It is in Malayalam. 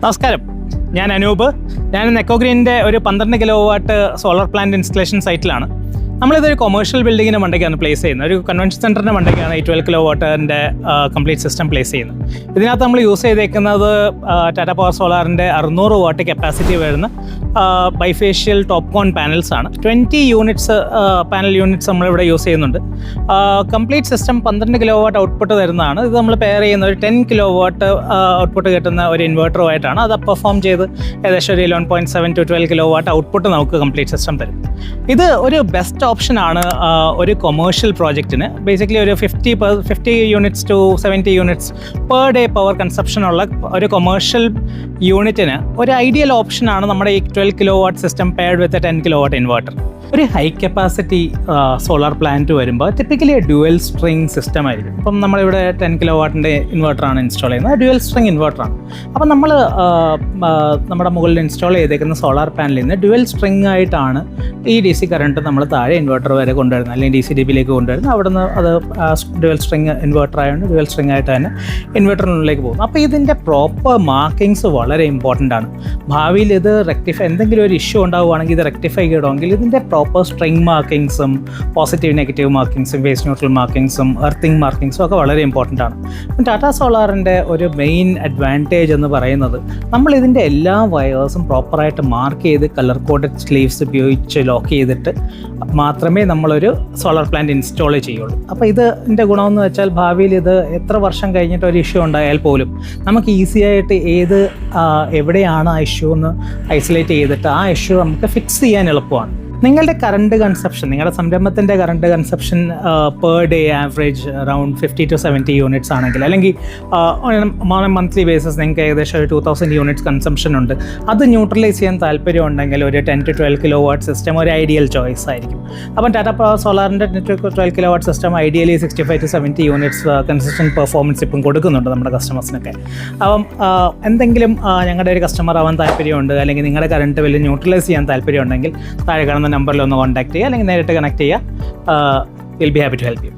നമസ്കാരം, ഞാൻ അനൂപ്. ഞാൻ എക്കോഗ്രീനിൻ്റെ ഒരു 12 kilo watt solar plant installation സൈറ്റിലാണ്. നമ്മളിതൊരു കൊമേഴ്ഷ്യൽ ബിൽഡിങ്ങിൻ്റെ മണ്ടയ്ക്കാണ് പ്ലേസ് ചെയ്യുന്നത്. ഒരു കൺവെൻഷൻ സെൻറ്ററിൻ്റെ മണ്ടയ്ക്കാണ് ഈ 12 കിലോ വാട്ടിൻ്റെ കംപ്ലീറ്റ് സിസ്റ്റം പ്ലേസ് ചെയ്യുന്നത്. ഇതിനകത്ത് നമ്മൾ യൂസ് ചെയ്തേക്കുന്നത് ടാറ്റ പവർ സോളാറിൻ്റെ 600 വാട്ട് കപ്പാസിറ്റി വരുന്ന ബൈഫേഷ്യൽ ടോപ്കോൺ പാനൽസ് ആണ്. 20 യൂണിറ്റ്സ് പാനൽ യൂണിറ്റ്സ് നമ്മളിവിടെ യൂസ് ചെയ്യുന്നുണ്ട്. Complete system 12 kilo what output തരുന്നതാണ്. ഇത് നമ്മൾ പെയർ ചെയ്യുന്ന ഒരു 10 കിലോ വാട്ട് ഔട്ട്പുട്ട് കിട്ടുന്ന ഒരു ഇൻവെർട്ടറുമായിട്ടാണ്. അത് പെർഫോം ചെയ്ത് ഏകദേശം ഒരു 11.7 to 12 കിലോ വാട്ട് ഔട്ട്പുട്ട് നമുക്ക് കംപ്ലീറ്റ് സിസ്റ്റം തരും. ഇത് ഒരു ബെസ്റ്റ് ഓപ്ഷനാണ് ഒരു കൊമേഴ്ഷ്യൽ പ്രോജക്റ്റിന്. ബേസിക്കലി ഒരു 50 units to 70 units per day power consumption ഉള്ള ഒരു കൊമേഴ്ഷ്യൽ യൂണിറ്റിന് ഒരു ഐഡിയൽ ഓപ്ഷനാണ് നമ്മുടെ ഈ 12 kilo watt system paired with 10 kilo watt inverter. ഒരു ഹൈ കപ്പാസിറ്റി സോളാർ പ്ലാന്റ് വരുമ്പോൾ ടിപ്പിക്കലി ഡ്യുവൽ സ്ട്രിങ് സിസ്റ്റം ആയിരിക്കും. ഇപ്പം നമ്മളിവിടെ 10 കിലോ വാട്ടിൻ്റെ ഇൻവെർട്ടറാണ് ഇൻസ്റ്റാൾ ചെയ്യുന്നത്. ഡ്യുവൽ സ്ട്രിങ് ഇൻവെർട്ടറാണ്. അപ്പം നമ്മൾ നമ്മുടെ മുകളിൽ ഇൻസ്റ്റാൾ ചെയ്തേക്കുന്ന സോളാർ പാനലിൽ നിന്ന് ഡ്യുവൽ സ്ട്രിങ് ആയിട്ടാണ് ഈ DC കറണ്ട് നമ്മൾ താഴെ ഇൻവെർട്ടർ വരെ കൊണ്ടുവരുന്നത്, അല്ലെങ്കിൽ DC DBയിലേക്ക് കൊണ്ടുവരുന്നത്. അവിടെ നിന്ന് അത് ഡ്യുവൽ സ്ട്രിങ് ഇൻവെർട്ടർ ആയതുകൊണ്ട് ഡ്യുവൽ സ്ട്രിങ് ആയിട്ട് തന്നെ ഇൻവെർട്ടറിനുള്ളിലേക്ക് പോകും. അപ്പോൾ ഇതിൻ്റെ പ്രോപ്പർ മാർക്കിങ്സ് വളരെ ഇമ്പോർട്ടൻ്റ് ആണ്. ഭാവിയിൽ ഇത് എന്തെങ്കിലും ഒരു ഇഷ്യൂ ഉണ്ടാവുകയാണെങ്കിൽ ഇത് റെക്ടിഫൈ ചെയ്യണമെങ്കിൽ ഇതിൻ്റെ പ്രോപ്പർ സ്ട്രിങ് മാർക്കിങ്സും പോസിറ്റീവ് നെഗറ്റീവ് മാർക്കിങ്സും വേസ്റ്റ് ന്യൂട്രൽ മാർക്കിങ്സും എർത്തിങ് മാർക്കിങ്സും ഒക്കെ വളരെ ഇമ്പോർട്ടൻ്റ് ആണ്. ടാറ്റ സോളാറിൻ്റെ ഒരു മെയിൻ അഡ്വാൻറ്റേജ് എന്ന് പറയുന്നത് നമ്മൾ ഇതിൻ്റെ എല്ലാ വയേഴ്സും പ്രോപ്പറായിട്ട് മാർക്ക് ചെയ്ത് കളർ കോഡഡ് സ്ലീവ്സ് ഉപയോഗിച്ച് ലോക്ക് ചെയ്തിട്ട് മാത്രമേ നമ്മളൊരു സോളാർ പ്ലാന്റ് ഇൻസ്റ്റാൾ ചെയ്യുള്ളൂ. അപ്പോൾ ഇതിൻ്റെ ഗുണമെന്ന് വെച്ചാൽ ഭാവിയിൽ ഇത് എത്ര വർഷം കഴിഞ്ഞിട്ട് ഒരു ഇഷ്യൂ ഉണ്ടായാൽ പോലും നമുക്ക് ഈസി ആയിട്ട് എവിടെയാണ് ആ ഇഷ്യൂ എന്ന് ഐസൊലേറ്റ് ചെയ്തിട്ട് ആ ഇഷ്യൂ നമുക്ക് ഫിക്സ് ചെയ്യാൻ എളുപ്പമാണ്. നിങ്ങളുടെ കറണ്ട് കൺസപ്ഷൻ, നിങ്ങളുടെ സംരംഭത്തിൻ്റെ current consumption per day average around 50 to 70 units ആണെങ്കിൽ, അല്ലെങ്കിൽ മന്ത്ലി ബേസിസ് നിങ്ങൾക്ക് ഏകദേശം ഒരു 2000 യൂണിറ്റ്സ് കൺസംഷൻ ഉണ്ട്. അത് ന്യൂട്രലൈസ് ചെയ്യാൻ താല്പര്യം ഉണ്ടെങ്കിൽ ഒരു 10 to 12 കിലോ വാട്ട് സിസ്റ്റം ഒരു ഐഡിയൽ ചോയ്സ് ആയിരിക്കും. അപ്പം ടാറ്റ പവർ സോളാറിൻ്റെ 12 kilo watt system ideally 65 to 70 units consistent performance ഇപ്പം കൊടുക്കുന്നുണ്ട് നമ്മുടെ കസ്റ്റമേഴ്സിനൊക്കെ. അപ്പം എന്തെങ്കിലും ഞങ്ങളുടെ ഒരു കസ്റ്റമർ ആവാൻ താല്പര്യമുണ്ട്, അല്ലെങ്കിൽ നിങ്ങളുടെ കറണ്ട് വലിയ ന്യൂട്രലൈസ് ചെയ്യാൻ താല്പര്യമുണ്ടെങ്കിൽ താഴെ കാണുന്ന നമ്പറിൽ ഒന്ന് കോൺടാക്ട് ചെയ്യുക, അല്ലെങ്കിൽ നേരിട്ട് കണക്ട് ചെയ്യുക. Will be happy to help U.